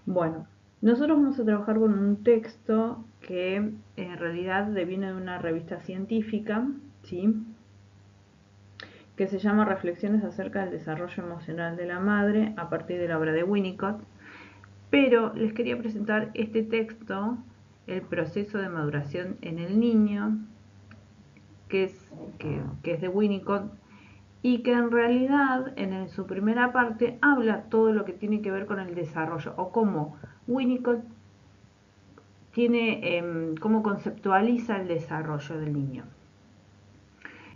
Bueno, nosotros vamos a trabajar con un texto que en realidad viene de una revista científica, ¿sí? Que se llama Reflexiones acerca del desarrollo emocional de la madre a partir de la obra de Winnicott. Pero les quería presentar este texto, El proceso de maduración en el niño, que es de Winnicott, y que en realidad su primera parte habla todo lo que tiene que ver con el desarrollo, o cómo Winnicott cómo conceptualiza el desarrollo del niño.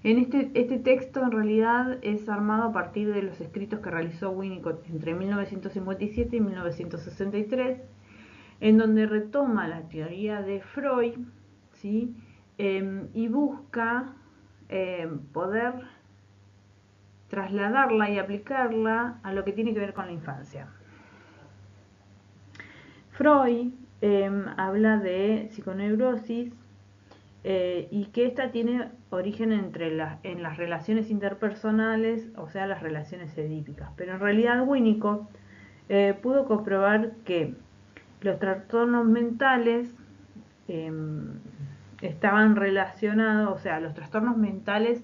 Este texto en realidad es armado a partir de los escritos que realizó Winnicott entre 1957 y 1963, en donde retoma la teoría de Freud, ¿sí? Y busca poder trasladarla y aplicarla a lo que tiene que ver con la infancia. Freud habla de psiconeurosis y que esta tiene origen en las relaciones interpersonales, o sea, las relaciones edípicas. Pero en realidad Winnicott pudo comprobar que los trastornos mentales eh, estaban relacionados, o sea, los trastornos mentales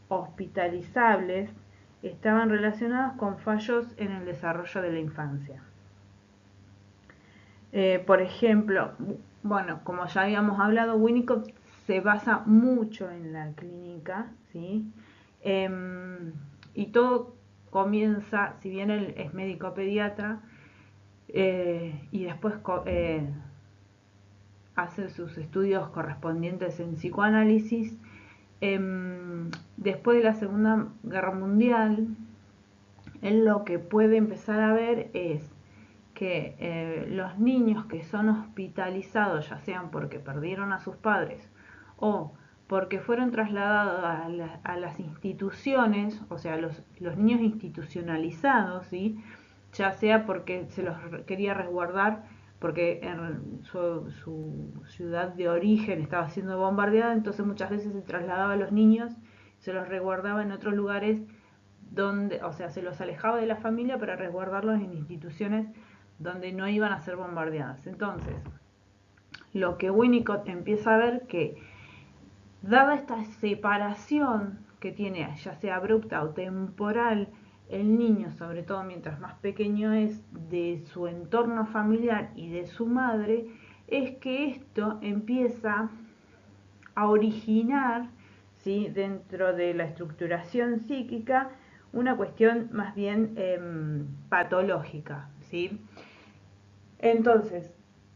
hospitalizables estaban relacionados con fallos en el desarrollo de la infancia. Por ejemplo, bueno, como ya habíamos hablado, Winnicott se basa mucho en la clínica, ¿sí? Y todo comienza, si bien él es médico pediatra, y después hace sus estudios correspondientes en psicoanálisis, después de la Segunda Guerra Mundial, él lo que puede empezar a ver es que los niños que son hospitalizados, ya sean porque perdieron a sus padres o porque fueron trasladados a las instituciones, o sea, los niños institucionalizados, ¿sí? Ya sea porque se los quería resguardar porque en su ciudad de origen estaba siendo bombardeada, entonces muchas veces se trasladaba a los niños, se los resguardaba en otros lugares donde, o sea, se los alejaba de la familia para resguardarlos en instituciones donde no iban a ser bombardeadas. Entonces, lo que Winnicott empieza a ver que, dada esta separación que tiene, ya sea abrupta o temporal, el niño, sobre todo mientras más pequeño es, de su entorno familiar y de su madre, es que esto empieza a originar, ¿sí?, dentro de la estructuración psíquica, una cuestión más bien patológica, ¿sí? Entonces,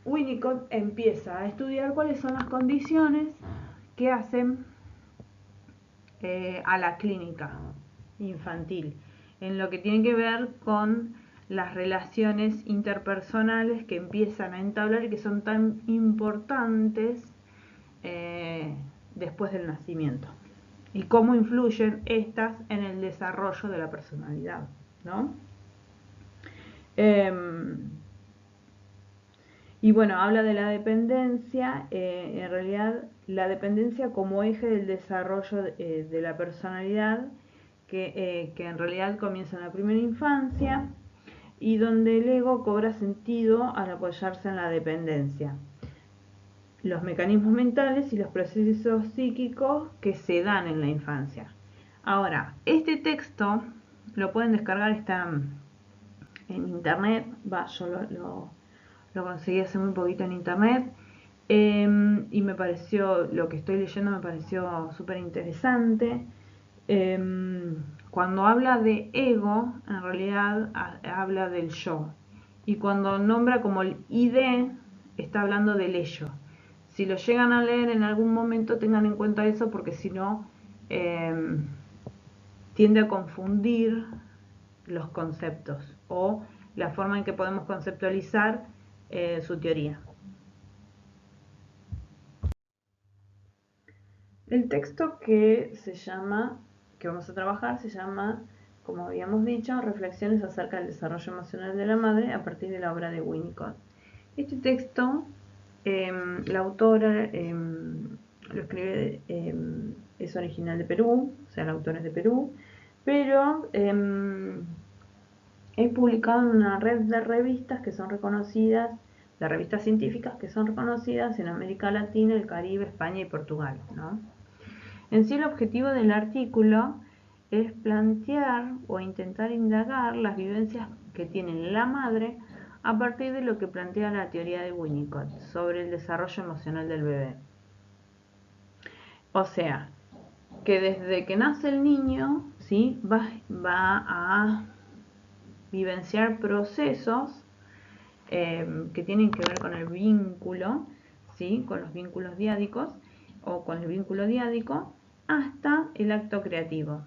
Winnicott empieza a estudiar cuáles son las condiciones que hacen a la clínica infantil, en lo que tiene que ver con las relaciones interpersonales que empiezan a entablar y que son tan importantes eh, después del nacimiento, y cómo influyen estas en el desarrollo de la personalidad, ¿no? Y bueno, habla de la dependencia, en realidad la dependencia como eje del desarrollo de la personalidad, que en realidad comienza en la primera infancia y donde el ego cobra sentido al apoyarse en la dependencia, los mecanismos mentales y los procesos psíquicos que se dan en la infancia. Ahora, este texto lo pueden descargar, está en internet, yo lo conseguí hace muy poquito en internet, y me pareció, lo que estoy leyendo me pareció súper interesante. Cuando habla de ego, en realidad habla del yo, y cuando nombra como el ID, está hablando del ello. Si lo llegan a leer en algún momento, tengan en cuenta eso, porque si no, tiende a confundir los conceptos o la forma en que podemos conceptualizar su teoría. El texto que vamos a trabajar se llama, como habíamos dicho, Reflexiones acerca del desarrollo emocional de la madre a partir de la obra de Winnicott. Este texto, la autora lo escribe, es original de Perú, o sea, la autora es de Perú, pero en es publicado en una red de revistas que son reconocidas, de revistas científicas que son reconocidas en América Latina, el Caribe, España y Portugal, ¿no? En sí, el objetivo del artículo es plantear o intentar indagar las vivencias que tiene la madre a partir de lo que plantea la teoría de Winnicott sobre el desarrollo emocional del bebé. O sea, que desde que nace el niño, ¿sí?, va a vivenciar procesos que tienen que ver con el vínculo, ¿sí?, con los vínculos diádicos o con el vínculo diádico hasta el acto creativo.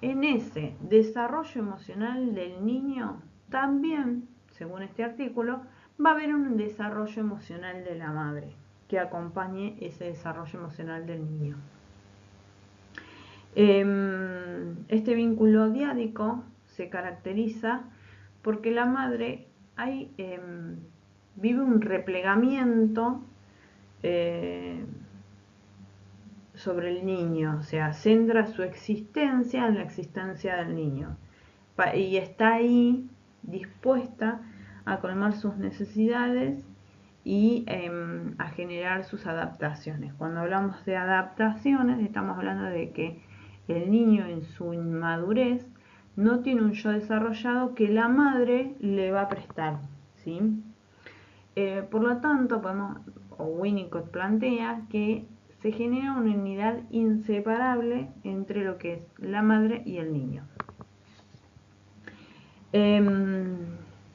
En ese desarrollo emocional del niño también, según este artículo, va a haber un desarrollo emocional de la madre que acompañe ese desarrollo emocional del niño. Este vínculo diádico se caracteriza porque la madre vive un replegamiento sobre el niño, o sea, centra su existencia en la existencia del niño y está ahí dispuesta a colmar sus necesidades y a generar sus adaptaciones. Cuando hablamos de adaptaciones, estamos hablando de que el niño en su inmadurez no tiene un yo desarrollado que la madre le va a prestar, ¿sí? Por lo tanto, Winnicott plantea que se genera una unidad inseparable entre lo que es la madre y el niño. El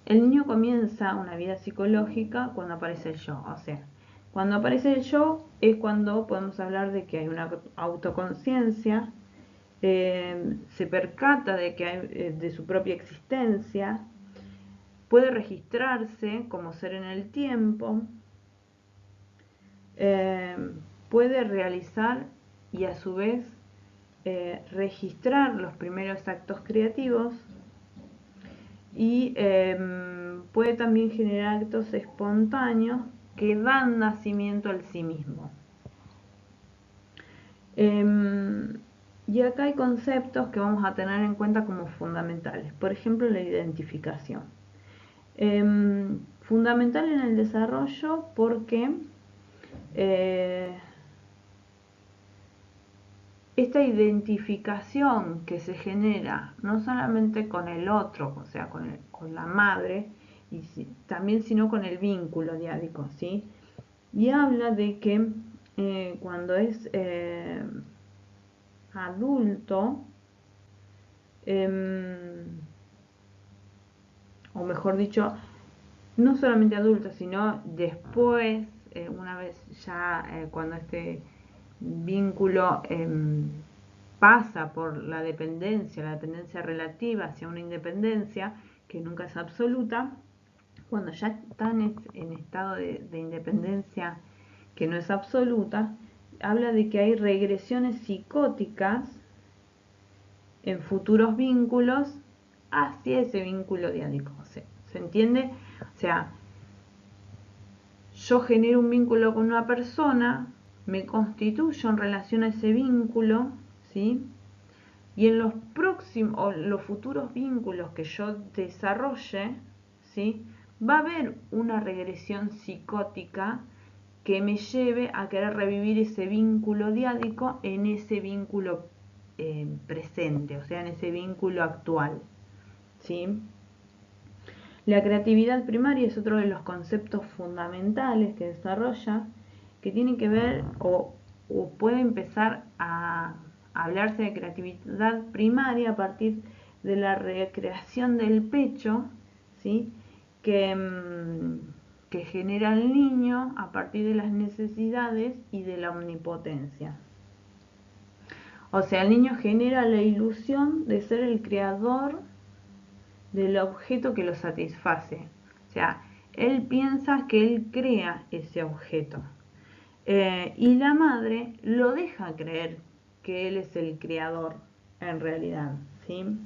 niño comienza una vida psicológica cuando aparece el yo, o sea, cuando aparece el yo es cuando podemos hablar de que hay una autoconciencia, se percata de que hay, de su propia existencia, puede registrarse como ser en el tiempo, puede realizar y a su vez registrar los primeros actos creativos y puede también generar actos espontáneos que dan nacimiento al sí mismo. Y acá hay conceptos que vamos a tener en cuenta como fundamentales. Por ejemplo, la identificación. Fundamental en el desarrollo porque esta identificación que se genera no solamente con el otro, o sea, con la madre, y también sino con el vínculo diádico, ¿sí? Y habla de que cuando es adulto, o mejor dicho, no solamente adulto, sino después, una vez ya cuando este vínculo pasa por la dependencia relativa hacia una independencia que nunca es absoluta, cuando ya están en estado de independencia que no es absoluta, habla de que hay regresiones psicóticas en futuros vínculos hacia ese vínculo diádico. ¿Se entiende? O sea, yo genero un vínculo con una persona, me constituyo en relación a ese vínculo, ¿sí? Y en los próximos o los futuros vínculos que yo desarrolle, ¿sí?, va a haber una regresión psicótica que me lleve a querer revivir ese vínculo diádico en ese vínculo presente, o sea, en ese vínculo actual, ¿sí? La creatividad primaria es otro de los conceptos fundamentales que desarrolla, que tiene que ver o puede empezar a hablarse de creatividad primaria a partir de la recreación del pecho, ¿sí?, que genera el niño a partir de las necesidades y de la omnipotencia. O sea, el niño genera la ilusión de ser el creador del objeto que lo satisface. O sea, él piensa que él crea ese objeto. Y la madre lo deja creer que él es el creador en realidad, ¿sí?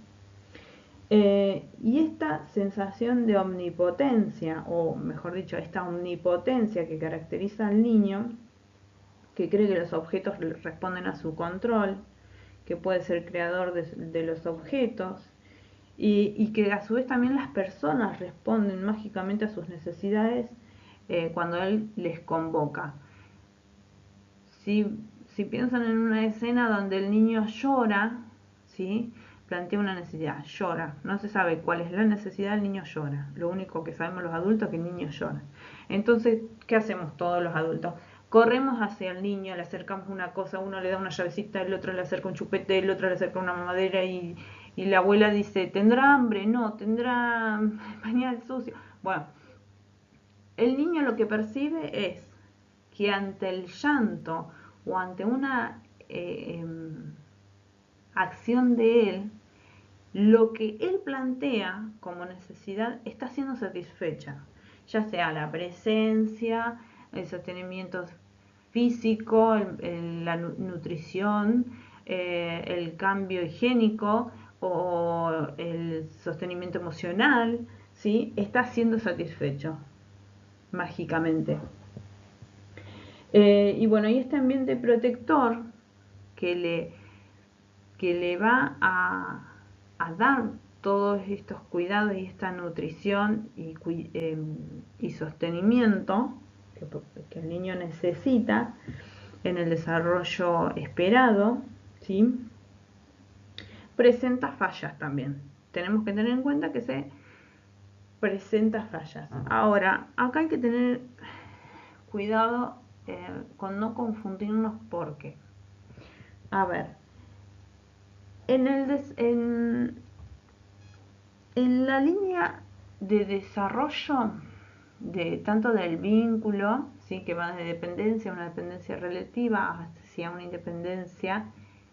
Y esta sensación de omnipotencia, o mejor dicho, esta omnipotencia que caracteriza al niño, que cree que los objetos responden a su control, que puede ser creador de los objetos, y que a su vez también las personas responden mágicamente a sus necesidades cuando él les convoca. Si piensan en una escena donde el niño llora, ¿sí? Plantea una necesidad, llora, no se sabe cuál es la necesidad, el niño llora. Lo único que sabemos los adultos es que el niño llora. Entonces, ¿qué hacemos todos los adultos? Corremos hacia el niño, le acercamos una cosa, uno le da una llavecita, el otro le acerca un chupete, el otro le acerca una mamadera y la abuela dice, ¿tendrá hambre? No, tendrá pañal sucio. Bueno, el niño lo que percibe es que ante el llanto o ante una acción de él, lo que él plantea como necesidad está siendo satisfecha, ya sea la presencia, el sostenimiento físico, la nutrición, el cambio higiénico o el sostenimiento emocional, ¿sí? Está siendo satisfecho mágicamente. Y bueno, y este ambiente protector que le va a dar todos estos cuidados y esta nutrición y sostenimiento que el niño necesita en el desarrollo esperado, ¿sí? Presenta fallas también. Tenemos que tener en cuenta que se presenta fallas. Ahora, acá hay que tener cuidado con no confundirnos porque, a ver, en la línea de desarrollo tanto del vínculo, ¿sí? Que va de dependencia a una dependencia relativa hacia una independencia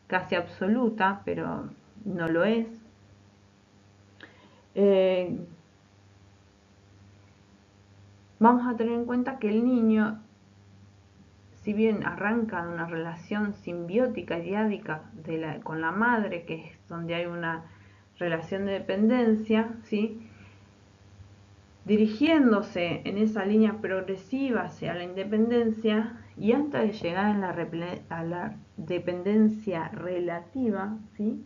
casi absoluta, pero no lo es. Vamos a tener en cuenta que el niño, si bien arranca de una relación simbiótica y diádica con la madre, que es donde hay una relación de dependencia, ¿sí? Dirigiéndose en esa línea progresiva hacia la independencia y antes de llegar a la dependencia relativa, ¿sí?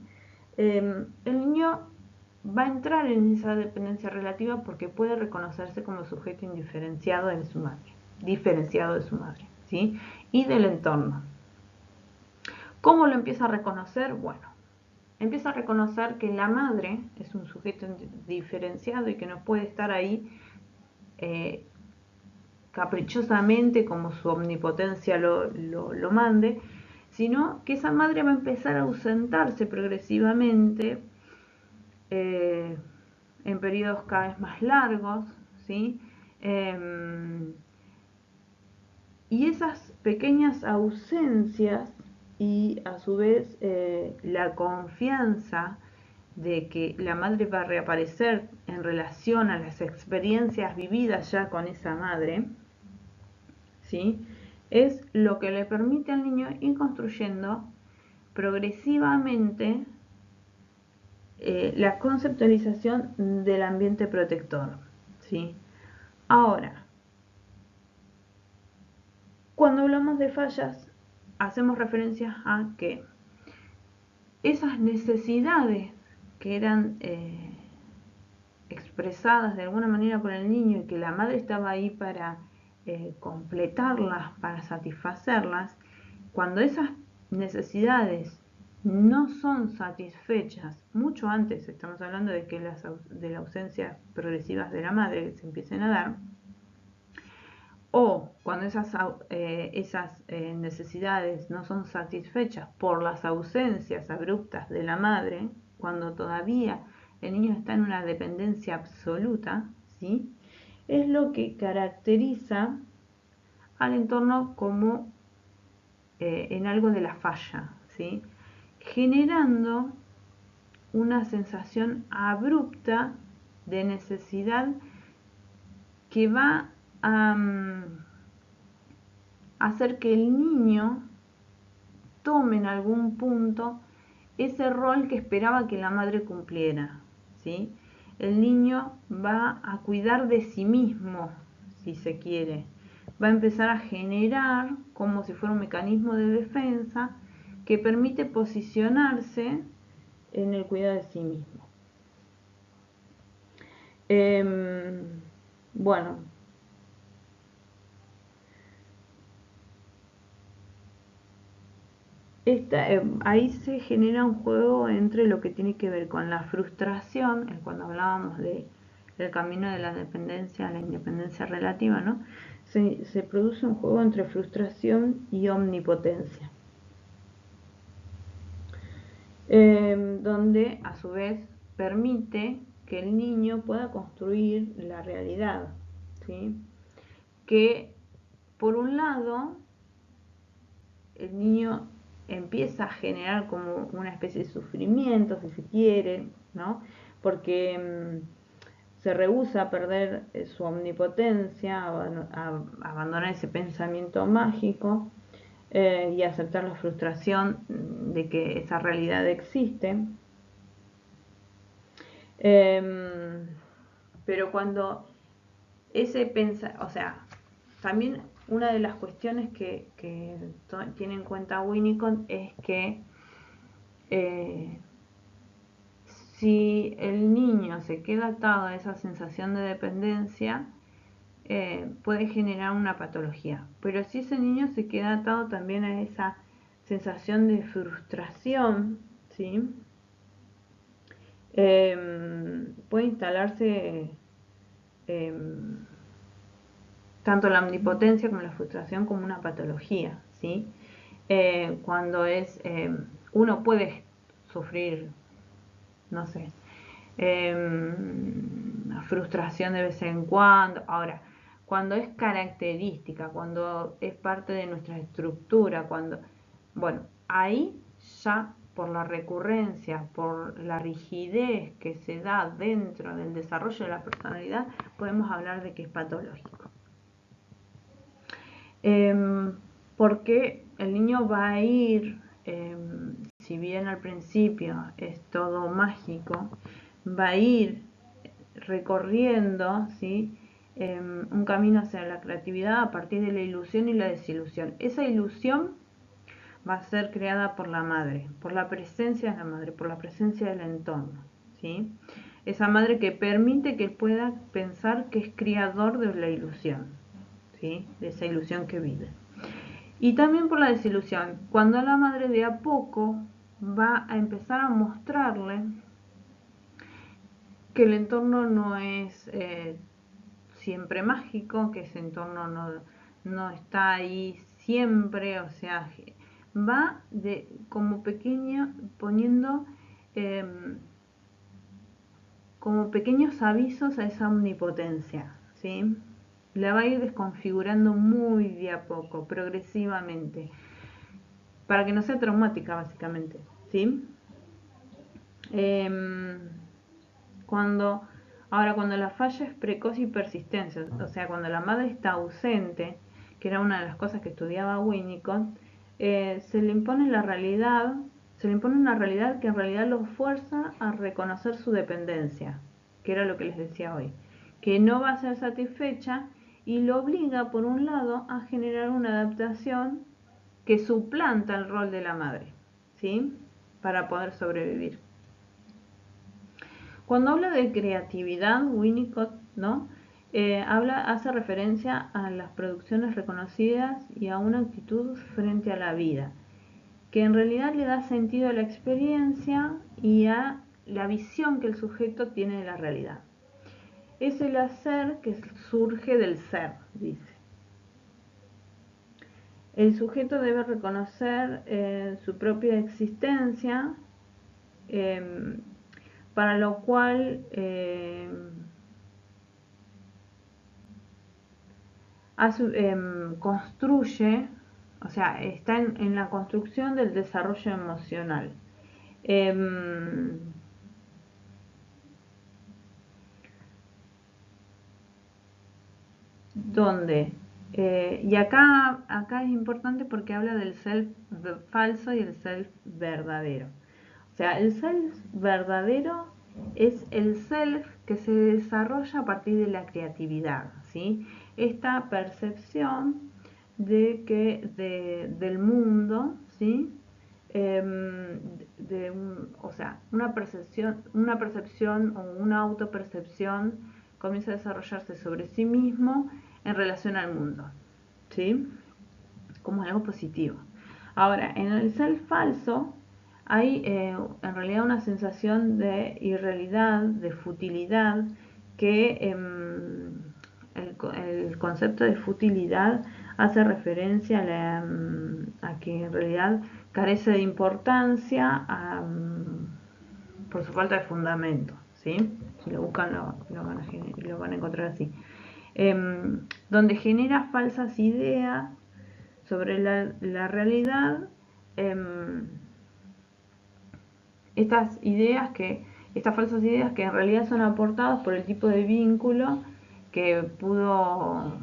El niño va a entrar en esa dependencia relativa porque puede reconocerse como sujeto indiferenciado de su madre, diferenciado de su madre, ¿sí? Y del entorno. ¿Cómo lo empieza a reconocer? Bueno, empieza a reconocer que la madre es un sujeto diferenciado y que no puede estar ahí caprichosamente como su omnipotencia lo mande, sino que esa madre va a empezar a ausentarse progresivamente en periodos cada vez más largos, ¿sí? Y esas pequeñas ausencias y a su vez la confianza de que la madre va a reaparecer en relación a las experiencias vividas ya con esa madre, ¿sí? Es lo que le permite al niño ir construyendo progresivamente la conceptualización del ambiente protector, ¿sí? Ahora, cuando hablamos de fallas, hacemos referencia a que esas necesidades que eran expresadas de alguna manera por el niño y que la madre estaba ahí para completarlas, para satisfacerlas, cuando esas necesidades no son satisfechas, mucho antes, estamos hablando de que de la ausencia progresivas de la madre se empiecen a dar, o cuando esas necesidades no son satisfechas por las ausencias abruptas de la madre, cuando todavía el niño está en una dependencia absoluta, ¿sí? Es lo que caracteriza al entorno como en algo de la falla, ¿sí? Generando una sensación abrupta de necesidad que va a hacer que el niño tome en algún punto ese rol que esperaba que la madre cumpliera, ¿sí? El niño va a cuidar de sí mismo, si se quiere. Va a empezar a generar, como si fuera un mecanismo de defensa, que permite posicionarse en el cuidado de sí mismo. Bueno, ahí se genera un juego entre lo que tiene que ver con la frustración, cuando hablábamos del camino de la dependencia a la independencia relativa, ¿no? Se produce un juego entre frustración y omnipotencia, donde a su vez permite que el niño pueda construir la realidad, ¿sí? Que por un lado el niño empieza a generar como una especie de sufrimiento, si se quiere, ¿no? Porque se rehúsa a perder su omnipotencia, a abandonar ese pensamiento mágico y aceptar la frustración de que esa realidad existe. Pero cuando ese pensamiento, o sea, también una de las cuestiones que tiene en cuenta Winnicott es que si el niño se queda atado a esa sensación de dependencia, puede generar una patología. Pero si ese niño se queda atado también a esa sensación de frustración, ¿sí? Puede instalarse tanto la omnipotencia como la frustración como una patología, ¿sí? Cuando uno puede sufrir, no sé, frustración de vez en cuando. Ahora, cuando es característica, cuando es parte de nuestra estructura, bueno, ahí ya por la recurrencia, por la rigidez que se da dentro del desarrollo de la personalidad, podemos hablar de que es patológico. Porque el niño va a ir, si bien al principio es todo mágico, va a ir recorriendo, ¿sí? Un camino hacia la creatividad a partir de la ilusión y la desilusión. Esa ilusión va a ser creada por la madre, por la presencia de la madre, por la presencia del entorno, ¿sí? Esa madre que permite que él pueda pensar que es creador de la ilusión, ¿sí? De esa ilusión que vive. Y también por la desilusión, cuando la madre de a poco va a empezar a mostrarle que el entorno no es siempre mágico, que ese entorno no está ahí siempre, o sea, va como pequeño poniendo como pequeños avisos a esa omnipotencia, ¿sí? La va a ir desconfigurando muy de a poco, progresivamente, para que no sea traumática básicamente, ¿sí? Cuando Ahora, cuando la falla es precoz y persistente, o sea, cuando la madre está ausente, que era una de las cosas que estudiaba Winnicott, se le impone la realidad, se le impone una realidad que en realidad lo fuerza a reconocer su dependencia, que era lo que les decía hoy, que no va a ser satisfecha y lo obliga, por un lado, a generar una adaptación que suplanta el rol de la madre, ¿sí? Para poder sobrevivir. Cuando habla de creatividad, Winnicott, ¿no? Hace referencia a las producciones reconocidas y a una actitud frente a la vida, que en realidad le da sentido a la experiencia y a la visión que el sujeto tiene de la realidad. Es el hacer que surge del ser, dice. El sujeto debe reconocer su propia existencia, para lo cual construye, o sea, está en la construcción del desarrollo emocional. Donde, y acá es importante porque habla del self falso y el self verdadero. O sea, el self verdadero es el self que se desarrolla a partir de la creatividad, ¿sí? Esta percepción del mundo, ¿sí? O sea, una percepción o una autopercepción comienza a desarrollarse sobre sí mismo en relación al mundo, ¿sí? Como algo positivo. Ahora, en el self falso hay en realidad una sensación de irrealidad, de futilidad, que el concepto de futilidad hace referencia a que en realidad carece de importancia por su falta de fundamento, ¿sí? Si lo buscan lo van a encontrar así. Donde genera falsas ideas sobre la realidad, estas falsas ideas que en realidad son aportadas por el tipo de vínculo que pudo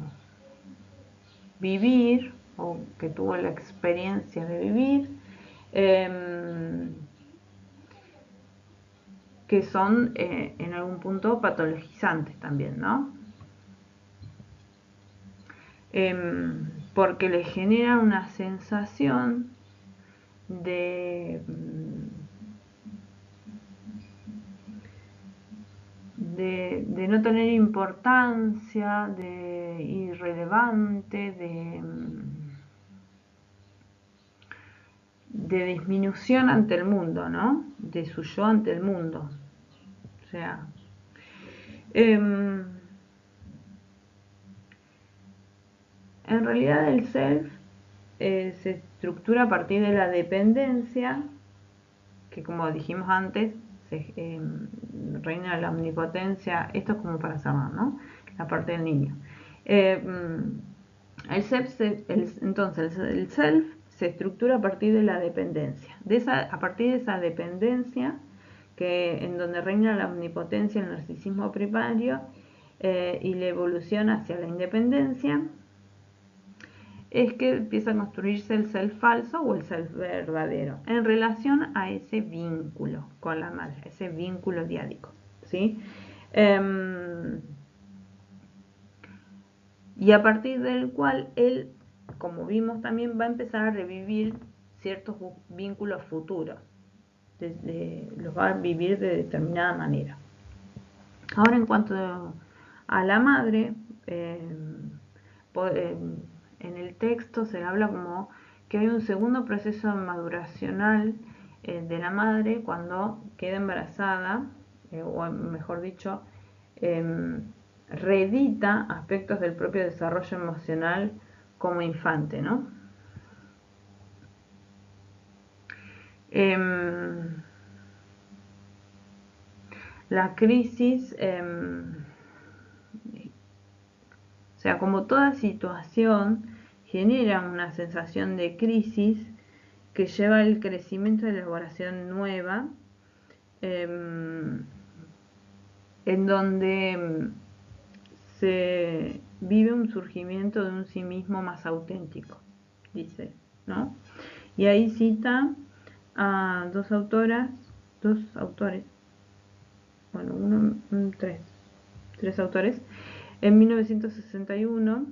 vivir o que tuvo la experiencia de vivir, que son en algún punto patologizantes también, ¿no? Porque le generan una sensación de no tener importancia, de irrelevante, de disminución ante el mundo, ¿no? De su yo ante el mundo. O sea, en realidad el self se estructura a partir de la dependencia, que como dijimos antes, reina la omnipotencia. Esto es como para cerrar, ¿no? La parte del niño. Entonces, el self se estructura a partir de la dependencia. A partir de esa dependencia, en donde reina la omnipotencia, el narcisismo primario y la evolución hacia la independencia, es que empieza a construirse el self falso o el self verdadero en relación a ese vínculo con la madre, ese vínculo diádico, ¿sí? Y a partir del cual él, como vimos también, va a empezar a revivir ciertos vínculos futuros, los va a vivir de determinada manera. Ahora, en cuanto a la madre, en el texto se habla como que hay un segundo proceso maduracional de la madre cuando queda embarazada, o mejor dicho, reedita aspectos del propio desarrollo emocional como infante, ¿no? La crisis, o sea, como toda situación, genera una sensación de crisis que lleva al crecimiento de la elaboración nueva, en donde se vive un surgimiento de un sí mismo más auténtico, dice, ¿no? Y ahí cita a dos autores, bueno, tres autores, en 1961,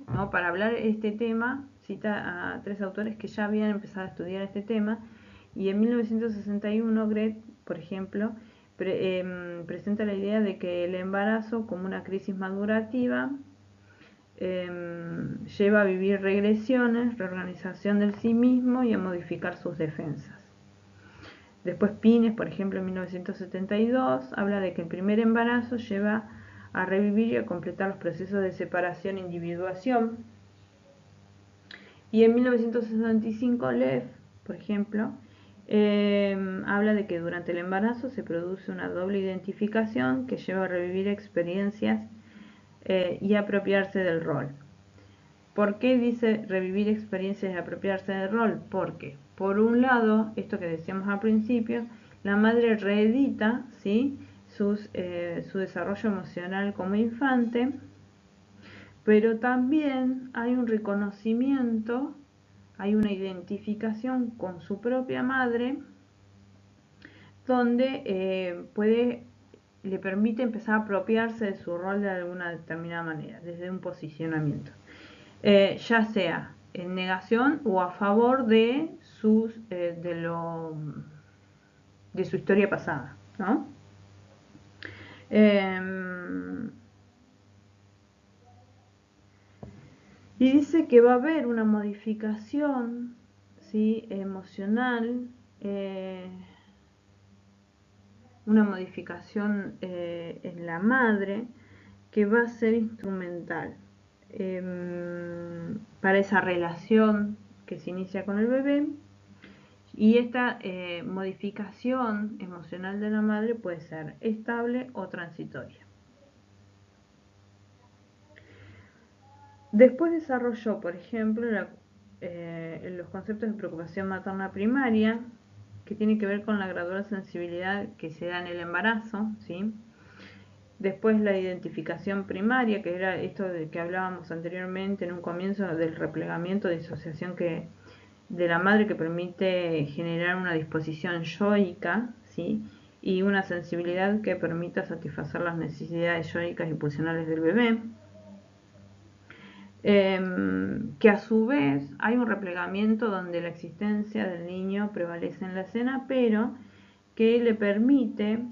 ¿no? Para hablar de este tema, cita a tres autores que ya habían empezado a estudiar este tema, y en 1961 Gret, por ejemplo, presenta la idea de que el embarazo como una crisis madurativa lleva a vivir regresiones, reorganización del sí mismo y a modificar sus defensas. Después Pines, por ejemplo, en 1972, habla de que el primer embarazo lleva a revivir y a completar los procesos de separación e individuación. Y en 1965 Lev, por ejemplo, habla de que durante el embarazo se produce una doble identificación que lleva a revivir experiencias y apropiarse del rol. ¿Por qué dice revivir experiencias y apropiarse del rol? Porque, por un lado, esto que decíamos al principio, la madre reedita, ¿sí?, su desarrollo emocional como infante, pero también hay un reconocimiento, hay una identificación con su propia madre, donde le permite empezar a apropiarse de su rol de alguna determinada manera, desde un posicionamiento. Ya sea en negación o a favor de su historia pasada, ¿no? Em, y dice que va a haber una modificación, ¿sí?, emocional, una modificación en la madre que va a ser instrumental para esa relación que se inicia con el bebé. Y esta modificación emocional de la madre puede ser estable o transitoria. Después desarrolló, por ejemplo, los conceptos de preocupación materna primaria, que tiene que ver con la gradual sensibilidad que se da en el embarazo, ¿sí? Después la identificación primaria, que era esto de que hablábamos anteriormente en un comienzo del replegamiento, disociación de la madre, que permite generar una disposición yoica, ¿sí?, y una sensibilidad que permita satisfacer las necesidades yoicas y pulsionales del bebé. Que a su vez hay un replegamiento donde la existencia del niño prevalece en la escena, pero que le permite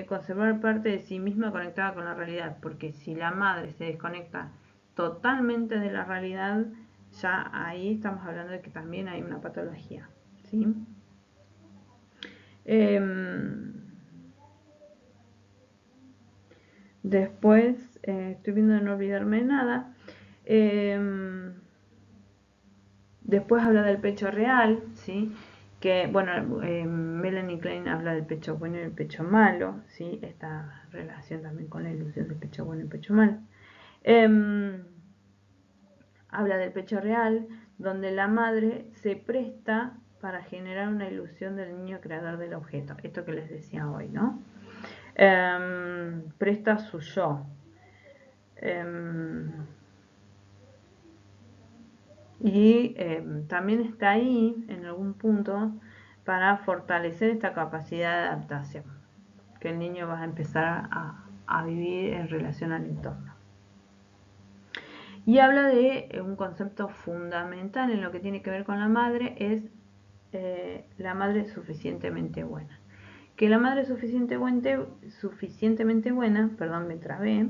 conservar parte de sí misma conectada con la realidad, porque si la madre se desconecta totalmente de la realidad, ya ahí estamos hablando de que también hay una patología, ¿sí? Después, estoy viendo de no olvidarme nada. Después habla del pecho real, ¿sí? Que, bueno, Melanie Klein habla del pecho bueno y el pecho malo, ¿sí? Esta relación también con la ilusión del pecho bueno y el pecho malo. Habla del pecho real, donde la madre se presta para generar una ilusión del niño creador del objeto. Esto que les decía hoy, ¿no? Presta su yo. Y también está ahí, en algún punto, para fortalecer esta capacidad de adaptación que el niño va a empezar a vivir en relación al entorno. Y habla de un concepto fundamental en lo que tiene que ver con la madre, es la madre suficientemente buena. Que la madre suficientemente buena, perdón, me trabé,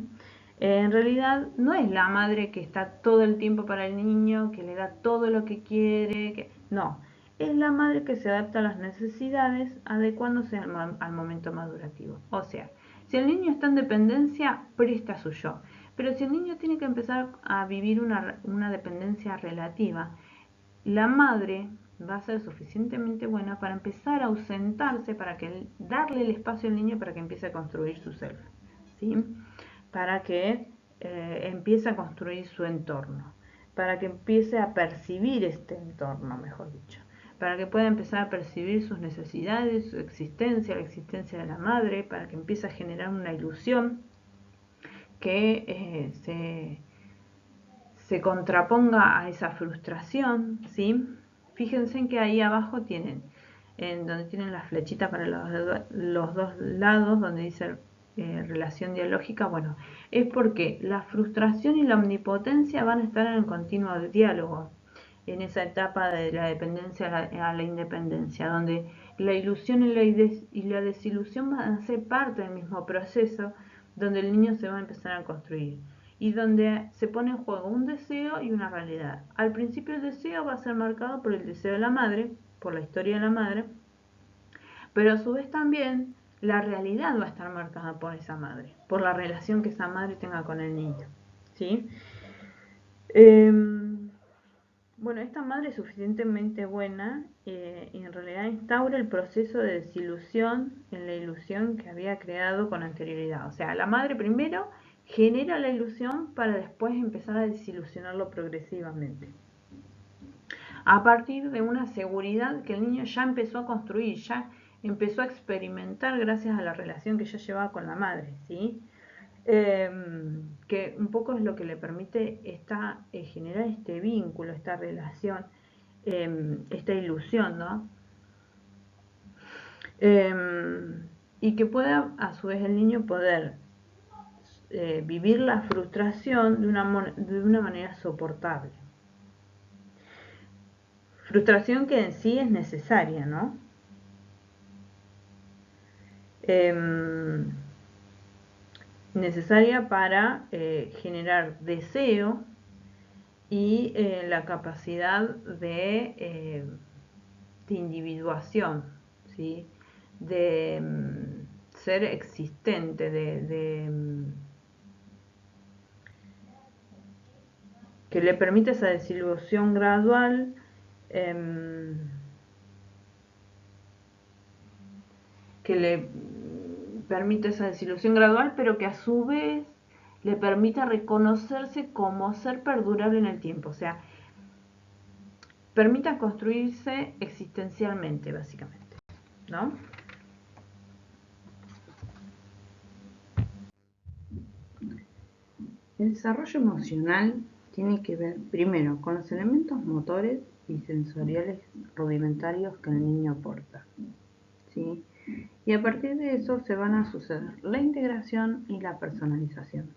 en realidad no es la madre que está todo el tiempo para el niño, que le da todo lo que quiere, no, es la madre que se adapta a las necesidades adecuándose al momento madurativo. O sea, si el niño está en dependencia, presta su yo. Pero si el niño tiene que empezar a vivir una dependencia relativa, la madre va a ser suficientemente buena para empezar a ausentarse, para darle el espacio al niño para que empiece a construir su self, ¿sí? Para que empiece a construir su entorno, para que empiece a percibir este entorno, mejor dicho, para que pueda empezar a percibir sus necesidades, su existencia, la existencia de la madre, para que empiece a generar una ilusión que se contraponga a esa frustración, ¿sí? Fíjense en que ahí abajo tienen, en donde tienen las flechitas para los dos lados, donde dice relación dialógica, bueno, es porque la frustración y la omnipotencia van a estar en el continuo diálogo, en esa etapa de la dependencia a la independencia, donde la ilusión y la desilusión van a ser parte del mismo proceso, donde el niño se va a empezar a construir y donde se pone en juego un deseo y una realidad. Al principio el deseo va a ser marcado por el deseo de la madre, por la historia de la madre, pero a su vez también la realidad va a estar marcada por esa madre, por la relación que esa madre tenga con el niño, ¿sí? Bueno, esta madre es suficientemente buena y en realidad instaura el proceso de desilusión en la ilusión que había creado con anterioridad. O sea, la madre primero genera la ilusión para después empezar a desilusionarlo progresivamente. A partir de una seguridad que el niño ya empezó a construir, ya empezó a experimentar gracias a la relación que ya llevaba con la madre, ¿sí? Que un poco es lo que le permite generar este vínculo, esta relación, esta ilusión, ¿no? Y que pueda a su vez el niño poder vivir la frustración de una manera soportable. Frustración que en sí es necesaria, ¿no? necesaria para generar deseo y la capacidad de individuación, ¿sí? De ser existente, que le permite esa desilusión gradual, que le permite esa desilusión gradual, pero que a su vez le permita reconocerse como ser perdurable en el tiempo, o sea, permita construirse existencialmente, básicamente, ¿no? El desarrollo emocional tiene que ver primero con los elementos motores y sensoriales rudimentarios que el niño aporta, ¿sí? Y a partir de eso se van a suceder la integración y la personalización.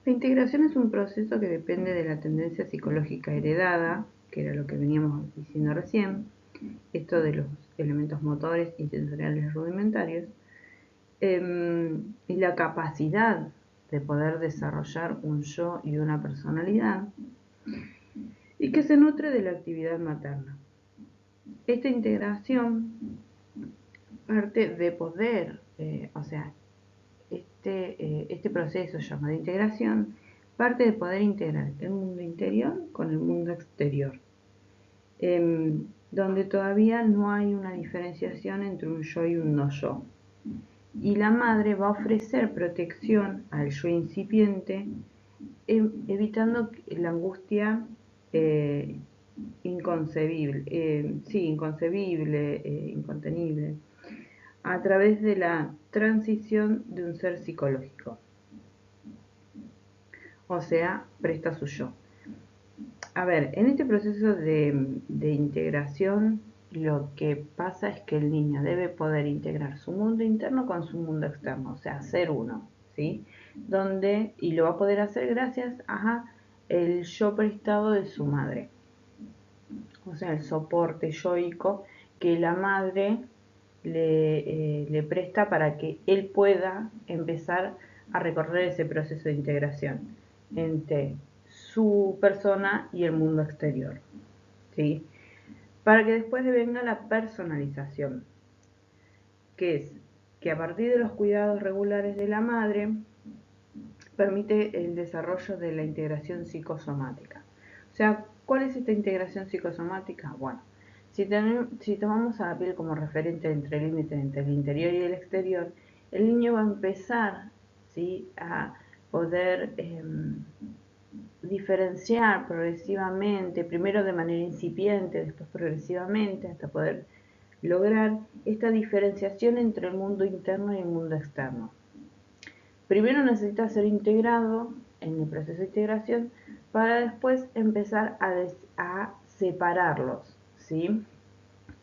La integración es un proceso que depende de la tendencia psicológica heredada, que era lo que veníamos diciendo recién, esto de los elementos motores y sensoriales rudimentarios, y la capacidad de poder desarrollar un yo y una personalidad, y que se nutre de la actividad materna. Esta integración parte de poder, este proceso llamado integración, parte de poder integrar el mundo interior con el mundo exterior, donde todavía no hay una diferenciación entre un yo y un no yo. Y la madre va a ofrecer protección al yo incipiente, evitando la angustia incontenible, a través de la transición de un ser psicológico. O sea, presta su yo. A ver, en este proceso de integración, lo que pasa es que el niño debe poder integrar su mundo interno con su mundo externo, o sea, ser uno, ¿sí? Y lo va a poder hacer gracias a el yo prestado de su madre, o sea, el soporte yoico que la madre le presta para que él pueda empezar a recorrer ese proceso de integración entre su persona y el mundo exterior, ¿sí? Para que después venga la personalización, que es que a partir de los cuidados regulares de la madre permite el desarrollo de la integración psicosomática. O sea, ¿cuál es esta integración psicosomática? Bueno, si tomamos a la piel como referente entre el límite entre el interior y el exterior, el niño va a empezar, ¿sí?, a poder diferenciar progresivamente, primero de manera incipiente, después progresivamente, hasta poder lograr esta diferenciación entre el mundo interno y el mundo externo. Primero necesita ser integrado en el proceso de integración para después empezar a separarlos, ¿sí?,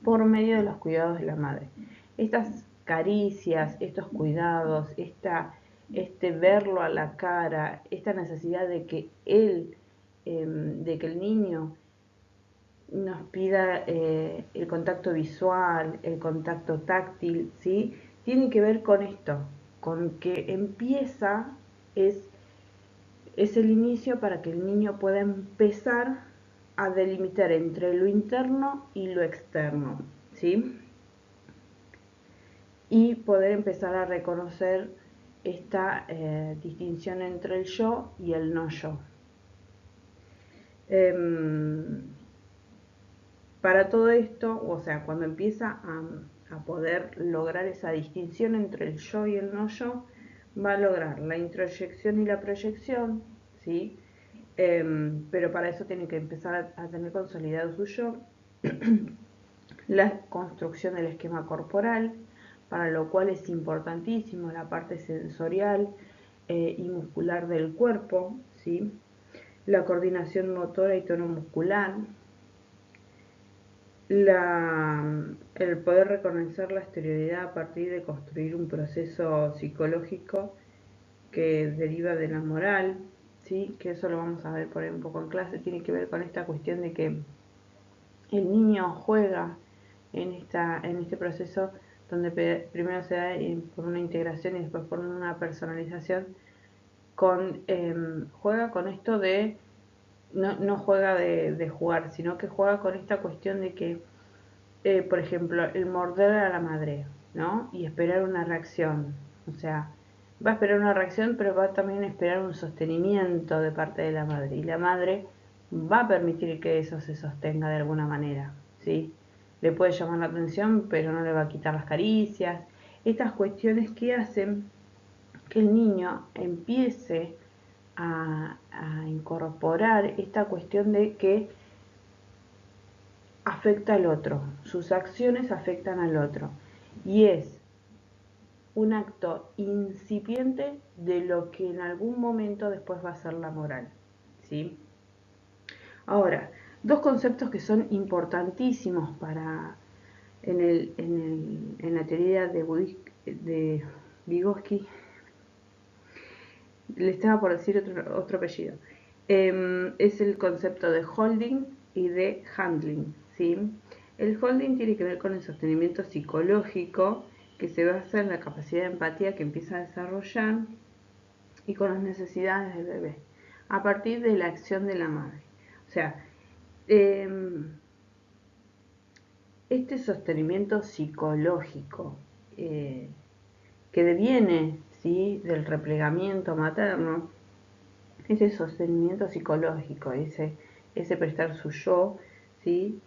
por medio de los cuidados de la madre. Estas caricias, estos cuidados, verlo a la cara, esta necesidad de que el niño nos pida el contacto visual, el contacto táctil, ¿sí?, tiene que ver con esto, con que es el inicio para que el niño pueda empezar a delimitar entre lo interno y lo externo, ¿sí?, y poder empezar a reconocer esta distinción entre el yo y el no yo. Para todo esto, o sea, cuando empieza a poder lograr esa distinción entre el yo y el no yo, va a lograr la introyección y la proyección, ¿sí? Pero para eso tiene que empezar a tener consolidado su yo, la construcción del esquema corporal, para lo cual es importantísimo la parte sensorial y muscular del cuerpo, ¿sí?, la coordinación motora y tono muscular, el poder reconocer la exterioridad a partir de construir un proceso psicológico que deriva de la moral, ¿sí?, que eso lo vamos a ver por ahí un poco en clase, tiene que ver con esta cuestión de que el niño juega en este proceso donde primero se da por una integración y después por una personalización, juega con esto de, no juega de jugar, sino que juega con esta cuestión de que, por ejemplo, el morder a la madre, ¿no? Y esperar una reacción. O sea, va a esperar una reacción, pero va también a esperar un sostenimiento de parte de la madre. Y la madre va a permitir que eso se sostenga de alguna manera, ¿sí? Le puede llamar la atención, pero no le va a quitar las caricias. Estas cuestiones que hacen que el niño empiece a incorporar esta cuestión de que afecta al otro, sus acciones afectan al otro. Y es un acto incipiente de lo que en algún momento después va a ser la moral, ¿sí? Ahora, dos conceptos que son importantísimos para en la teoría de Vygotsky, le estaba por decir otro apellido, es el concepto de holding y de handling, ¿sí? El holding tiene que ver con el sostenimiento psicológico, que se basa en la capacidad de empatía que empieza a desarrollar y con las necesidades del bebé, a partir de la acción de la madre. O sea, este sostenimiento psicológico que deviene, ¿sí?, del replegamiento materno, ese sostenimiento psicológico, ese prestar su yo, ¿sí?,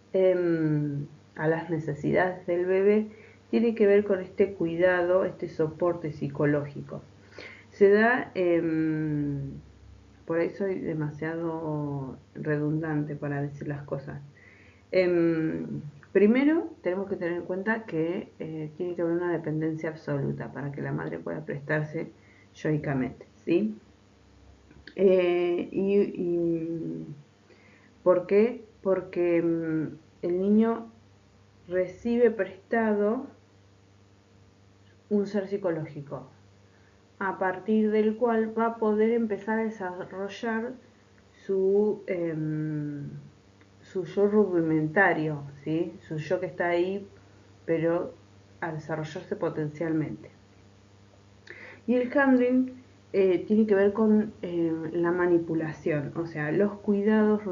a las necesidades del bebé, tiene que ver con este cuidado, este soporte psicológico. Se da, por ahí soy demasiado redundante para decir las cosas. Primero, tenemos que tener en cuenta que tiene que haber una dependencia absoluta para que la madre pueda prestarse yoicamente, ¿sí? ¿Por qué? Porque el niño recibe prestado un ser psicológico, a partir del cual va a poder empezar a desarrollar su yo rudimentario, ¿sí? Su yo que está ahí, pero a desarrollarse potencialmente. Y el handling tiene que ver con la manipulación, o sea, los cuidados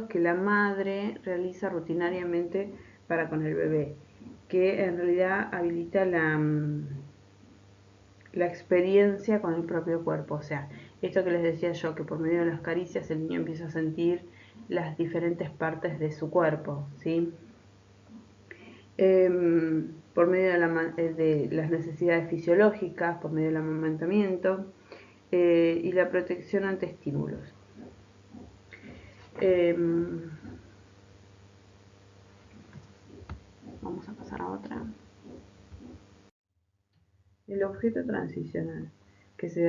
que la madre realiza rutinariamente para con el bebé, que en realidad habilita la experiencia con el propio cuerpo. O sea, esto que les decía yo, que por medio de las caricias el niño empieza a sentir las diferentes partes de su cuerpo, ¿sí? Por medio de las necesidades fisiológicas, por medio del amamantamiento y la protección ante estímulos. Vamos a pasar a otra. El objeto transicional, que se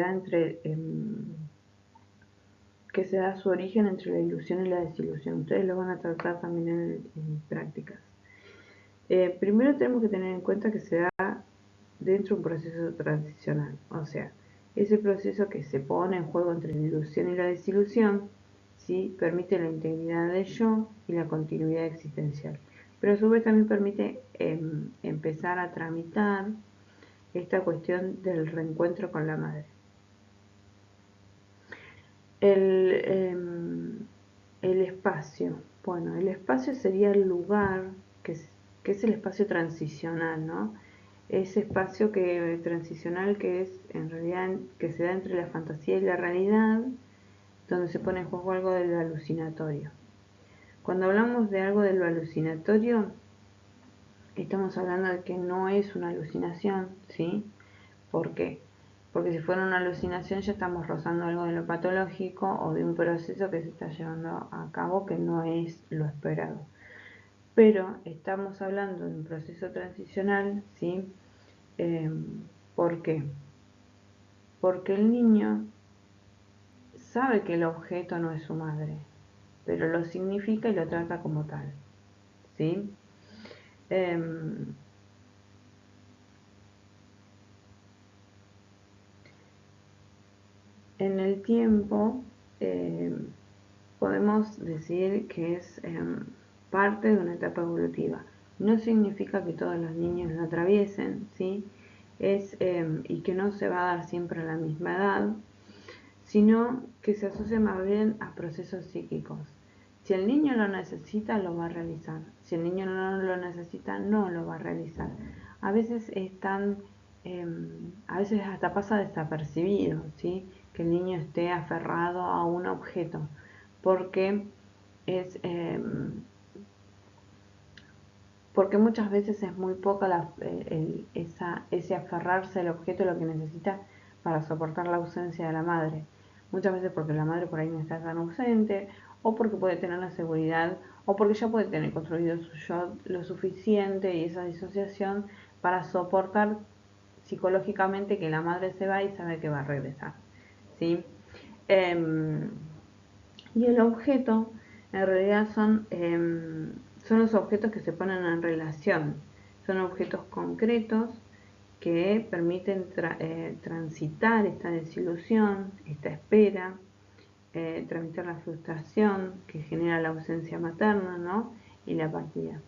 da su origen entre la ilusión y la desilusión. Ustedes lo van a tratar también en prácticas. Primero tenemos que tener en cuenta que se da dentro de un proceso transicional, o sea, ese proceso que se pone en juego entre la ilusión y la desilusión, ¿sí?, permite la integridad del yo y la continuidad existencial, pero a su vez también permite empezar a tramitar esta cuestión del reencuentro con la madre. El espacio. Bueno, el espacio sería el lugar que es el espacio transicional, ¿no? Ese espacio transicional que es en realidad que se da entre la fantasía y la realidad, donde se pone en juego algo de lo alucinatorio. Cuando hablamos de algo de lo alucinatorio, estamos hablando de que no es una alucinación, ¿sí? ¿Por qué? Porque si fuera una alucinación ya estamos rozando algo de lo patológico o de un proceso que se está llevando a cabo que no es lo esperado. Pero estamos hablando de un proceso transicional, ¿sí? ¿Por qué? Porque el niño sabe que el objeto no es su madre, pero lo significa y lo trata como tal, ¿sí? En el tiempo podemos decir que es parte de una etapa evolutiva. No significa que todos los niños lo atraviesen, ¿sí? Y que no se va a dar siempre a la misma edad, sino que se asocia más bien a procesos psíquicos. Si el niño lo necesita, lo va a realizar. Si el niño no lo necesita, no lo va a realizar. A veces a veces hasta pasa desapercibido, ¿sí? Que el niño esté aferrado a un objeto, porque es porque muchas veces es muy poca ese aferrarse al objeto lo que necesita para soportar la ausencia de la madre. Muchas veces porque la madre por ahí no está tan ausente, o porque puede tener la seguridad, o porque ya puede tener construido su yo lo suficiente y esa disociación para soportar psicológicamente que la madre se va y sabe que va a regresar, ¿sí? Em, y el objeto en realidad son los objetos que se ponen en relación. Son objetos concretos que permiten transitar esta desilusión, esta espera, tramitar la frustración que genera la ausencia materna, ¿no? Y la partida.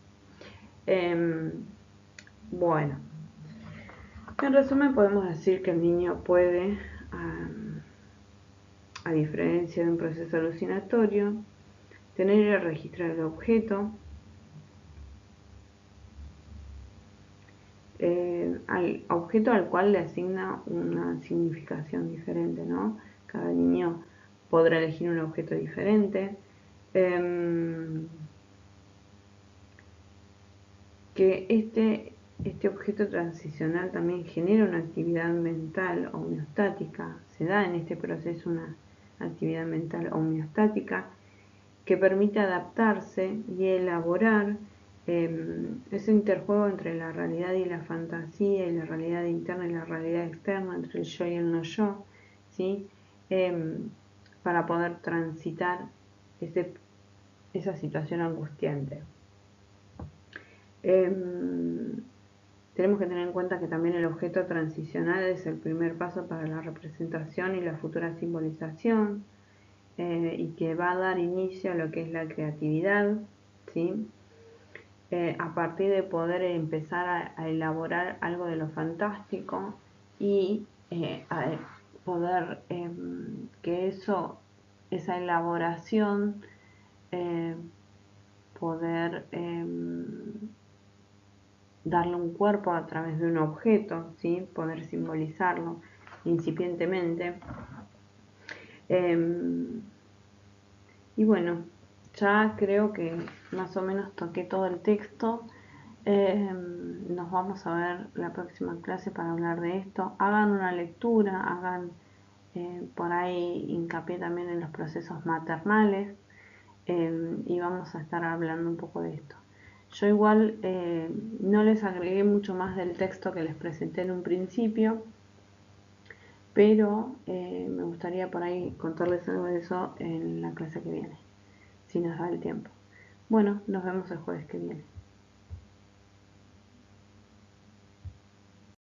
Bueno, en resumen podemos decir que el niño puede, a diferencia de un proceso alucinatorio, tener el registro del objeto, al objeto al cual le asigna una significación diferente, ¿no? Cada niño podrá elegir un objeto diferente. Que este objeto transicional también genera una actividad mental homeostática, se da en este proceso una actividad mental homeostática que permite adaptarse y elaborar ese interjuego entre la realidad y la fantasía, y la realidad interna y la realidad externa, entre el yo y el no yo, ¿sí? Para poder transitar esa situación angustiante. Tenemos que tener en cuenta que también el objeto transicional es el primer paso para la representación y la futura simbolización, y que va a dar inicio a lo que es la creatividad, ¿sí? A partir de poder empezar a elaborar algo de lo fantástico y a poder que esa elaboración, poder darle un cuerpo a través de un objeto, ¿sí? Poder simbolizarlo incipientemente. Y bueno, ya creo que más o menos toqué todo el texto. Nos vamos a ver la próxima clase para hablar de esto. Hagan una lectura, hagan por ahí hincapié también en los procesos maternales, y vamos a estar hablando un poco de esto. Yo igual no les agregué mucho más del texto que les presenté en un principio, pero me gustaría por ahí contarles algo de eso en la clase que viene, si nos da el tiempo. Bueno, nos vemos el jueves que viene.